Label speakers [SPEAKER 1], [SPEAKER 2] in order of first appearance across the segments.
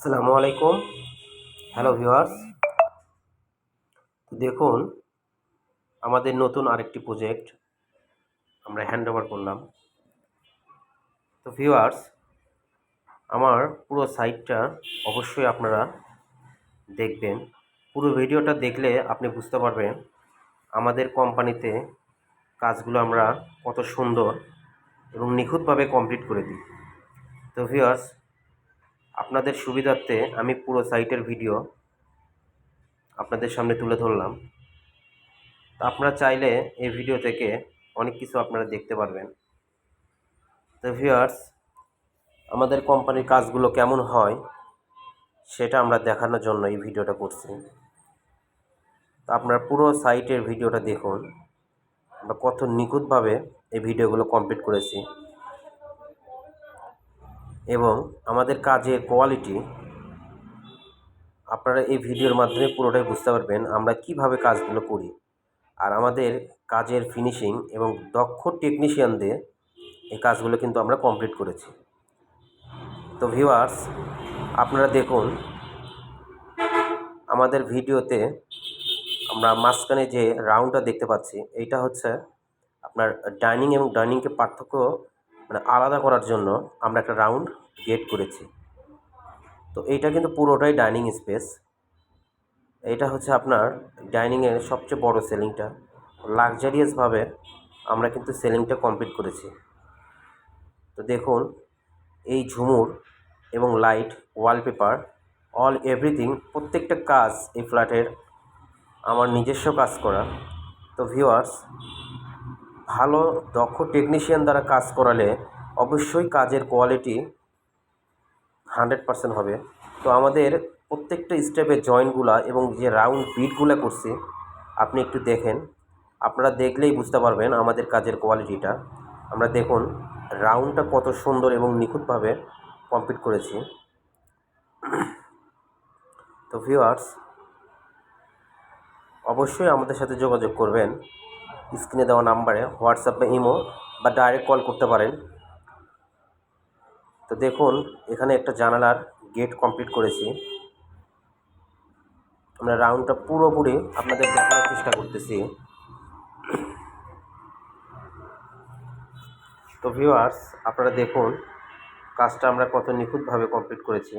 [SPEAKER 1] আসসালামু আলাইকুম। Hello viewers, দেখুন আমাদের নতুন আরেকটি প্রজেক্ট আমরা হ্যান্ড ওভার করলাম। তো ভিউয়ার্স, আমার পুরো সাইটটা অবশ্যই আপনারা দেখবেন। পুরো ভিডিওটা দেখলে আপনি বুঝতে পারবেন আমাদের কোম্পানিতে কাজগুলো আমরা কত সুন্দর এবং নিখুঁতভাবে কমপ্লিট করে দিই। তো ভিউয়ার্স, আপনাদের সুবিধার্থে আমি পুরো সাইটের ভিডিও আপনাদের সামনে তুলে ধরলাম। তো আপনারা চাইলে এই ভিডিও থেকে অনেক কিছু আপনারা দেখতে পারবেন। তো ভিউয়ার্স, আমাদের কোম্পানির কাজগুলো কেমন হয় সেটা আমরা দেখানোর জন্য এই ভিডিওটা করছি। তো আপনারা পুরো সাইটের ভিডিওটা দেখুন, আমরা কত নিখুঁতভাবে এই ভিডিওগুলো কমপ্লিট করেছি এবং আমাদের কাজের কোয়ালিটি আপনারা এই ভিডিওর মাধ্যমে পুরোটাই বুঝতে পারবেন আমরা কিভাবে কাজগুলো করি। আর আমাদের কাজের ফিনিশিং এবং দক্ষ টেকনিশিয়ান দিয়ে এই কাজগুলো কিন্তু আমরা কমপ্লিট করেছি। তো ভিউয়ার্স, আপনারা দেখুন আমাদের ভিডিওতে আমরা মাঝখানে যে রাউন্ডটা দেখতে পাচ্ছি, এইটা হচ্ছে আপনার ডাইনিং এবং ডাইনিংকে পার্থক্য আলাদা করার জন্য আমরা একটা রাউন্ড গেট করেছি। তো এইটা কিন্তু পুরোটাই ডাইনিং স্পেস। এইটা হচ্ছে আপনার ডাইনিংয়ের সবচেয়ে বড় সেলিংটা। লাক্সারিয়াসভাবে আমরা কিন্তু সেলিংটা কমপ্লিট করেছি। তো দেখুন এই ঝুমুর এবং লাইট, ওয়ালপেপার, অল এভরিথিং, প্রত্যেকটা কাজ এই ফ্ল্যাটের আমার নিজস্ব কাজ করা। তো ভিউয়ার্স, ভালো দক্ষ টেকনিশিয়ান দ্বারা কাজ করালে অবশ্যই কাজের কোয়ালিটি 100% হবে। তো আমাদের প্রত্যেকটা স্টেপের জয়েন্টগুলা এবং যে রাউন্ড বিটগুলো করছি আপনি একটু দেখেন, আপনারা দেখলেই বুঝতে পারবেন আমাদের কাজের কোয়ালিটিটা। আমরা দেখুন রাউন্ডটা কত সুন্দর এবং নিখুঁতভাবে কমপ্লিট করেছি। তো ভিউয়ার্স, অবশ্যই আমাদের সাথে যোগাযোগ করবেন স্ক্রিনে দেওয়া নাম্বারে, হোয়াটসঅ্যাপ বা ইমো বা ডাইরেক্ট কল করতে পারেন। তো দেখুন এখানে একটা জানালার গেট কমপ্লিট করেছি। আমরা রাউন্ডটা পুরোপুরি আপনাদের দেখানোর চেষ্টা করতেছি। তো ভিউয়ার্স, আপনারা দেখুন কাজটা আমরা কত নিখুঁতভাবে কমপ্লিট করেছি।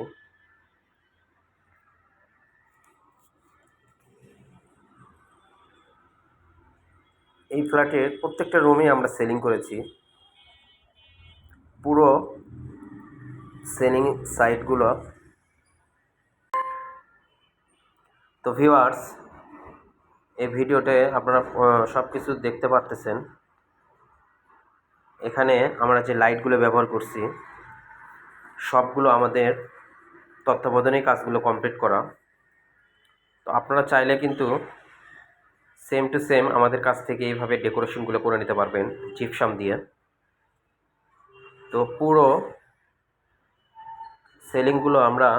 [SPEAKER 1] এই ফ্ল্যাটের প্রত্যেকটা রুমে আমরা সেলিং করেছি। পুরো সেলিং সাইটগুলো। তো ভিউয়ার্স, এই ভিডিওতে আপনারা সব কিছু দেখতে পারতেছেন। এখানে আমরা যে লাইটগুলো ব্যবহার করছি সবগুলো আমাদের তত্ত্বাবধানেই কাজগুলো কমপ্লিট করা। তো আপনারা চাইলে কিন্তু সেম টু সেম আমাদের কাছ থেকে এইভাবে ডেকোরেশনগুলো করে নিতে পারবেন জিপসাম দিয়ে। তো পুরো সেলিংগুলো আমরা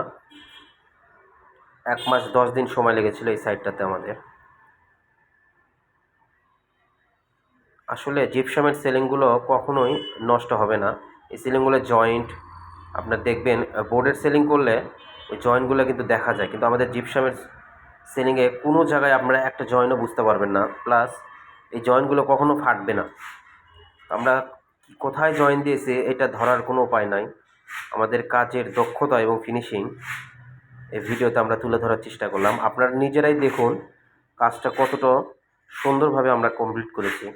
[SPEAKER 1] 1 মাস 10 দিন সময় লেগেছিল এই সাইটটাতে আমাদের। আসলে জিপসামের সেলিংগুলো কখনোই নষ্ট হবে না। এই সেলিংগুলো জয়েন্ট আপনার দেখবেন, বোর্ডের সেলিং করলে ওই জয়েন্টগুলো কিন্তু দেখা যায়, কিন্তু আমাদের জিপসামের সেলিংয়ে কোনো জায়গায় আপনারা একটা জয়েন্টও বুঝতে পারবেন না, প্লাস এই জয়েন্টগুলো কখনো ফাটবে না। আমরা কোথায় জয়েন্ট দিয়েছি এটা ধরার কোনো উপায় নাই। আমাদের কাজের দক্ষতা এবং ফিনিশিং এই ভিডিওতে আমরা তুলে ধরার চেষ্টা করলাম। আপনারা নিজেরাই দেখুন কাজটা কতটা সুন্দরভাবে আমরা কমপ্লিট করেছি।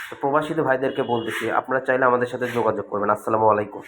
[SPEAKER 1] তো প্রবাসী ভাইদেরকে বলতেছি আপনারা চাইলে আমাদের সাথে যোগাযোগ করবেন। আসসালামু আলাইকুম।